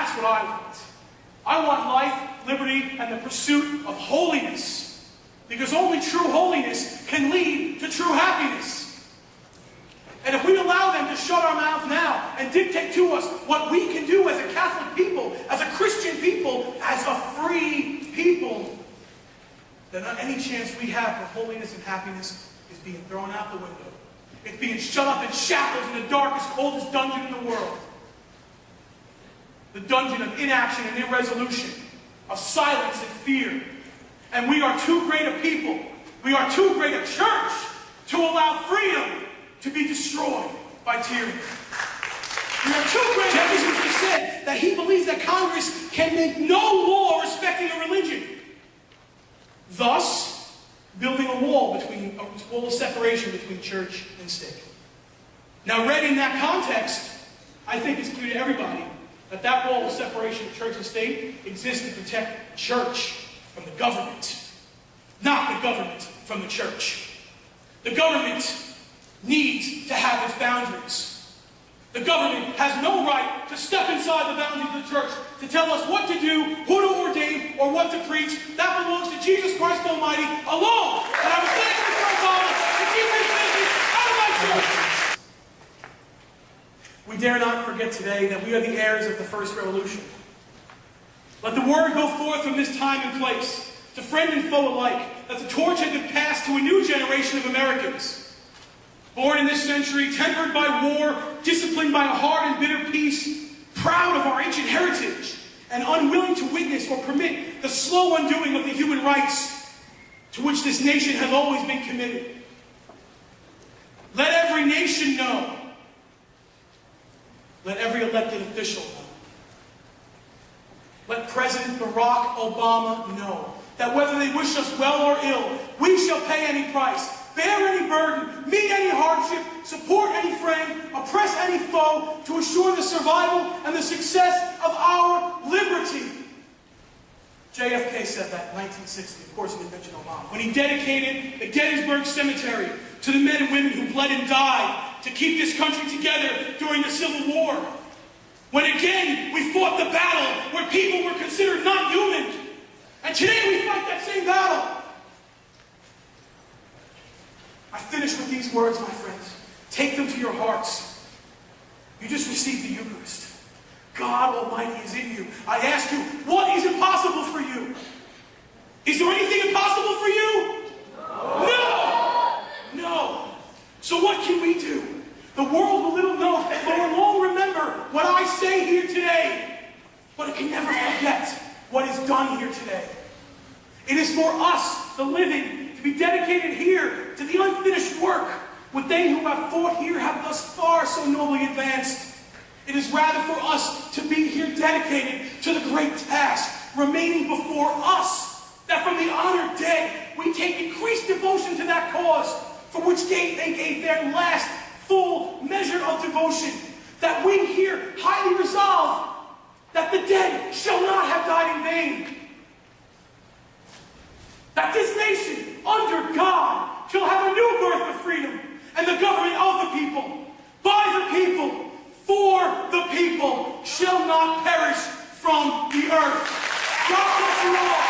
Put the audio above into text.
That's what I want. I want life, liberty, and the pursuit of holiness. Because only true holiness can lead to true happiness. And if we allow them to shut our mouth now and dictate to us what we can do as a Catholic people, as a Christian people, as a free people, then any chance we have for holiness and happiness is being thrown out the window. It's being shut up in shackles in the darkest, coldest dungeon in the world. The dungeon of inaction and irresolution, of silence and fear. And we are too great a people, we are too great a church to allow freedom to be destroyed by tyranny. We are too great. Jefferson just said that he believes that Congress can make no law respecting a religion, thus building a wall of separation between church and state. Now, read in that context, I think it's clear to everybody that that wall of separation of church and state exists to protect the church from the government, not the government from the church. The government needs to have its boundaries. The government has no right to step inside the boundaries of the church to tell us what to do, who to ordain, or what to preach. That belongs to Jesus Christ Almighty alone. And I would thank my Father to keep this business out of my church. We dare not forget today that we are the heirs of the first revolution. Let the word go forth from this time and place, to friend and foe alike, that the torch has been passed to a new generation of Americans. Born in this century, tempered by war, disciplined by a hard and bitter peace, proud of our ancient heritage, and unwilling to witness or permit the slow undoing of the human rights to which this nation has always been committed. Let every nation know. Let every elected official know. Let President Barack Obama know that whether they wish us well or ill, we shall pay any price, bear any burden, meet any hardship, support any friend, oppress any foe, to assure the survival and the success of our liberty. JFK said that in 1960, of course he didn't mention Obama, when he dedicated the Gettysburg Cemetery to the men and women who bled and died to keep this country together during the Civil War. When again we fought the battle where people were considered not human. And today we fight that same battle. I finish with these words, my friends. Take them to your hearts. You just received the Eucharist. God Almighty is in you. I ask you, what is impossible for you? Is there anything impossible for you? No! No! So what can we do? The world will little know, but will long remember what I say here today. But it can never forget what is done here today. It is for us, the living, to be dedicated here to the unfinished work, what they who have fought here have thus far so nobly advanced. It is rather for us to be here dedicated to the great task remaining before us, that from the honored dead we take increased devotion to that cause, for which they gave their last full measure of devotion, that we here highly resolve that the dead shall not have died in vain, that this nation, under God, shall have a new birth of freedom, and the government of the people, by the people, for the people, shall not perish from the earth. God bless you all.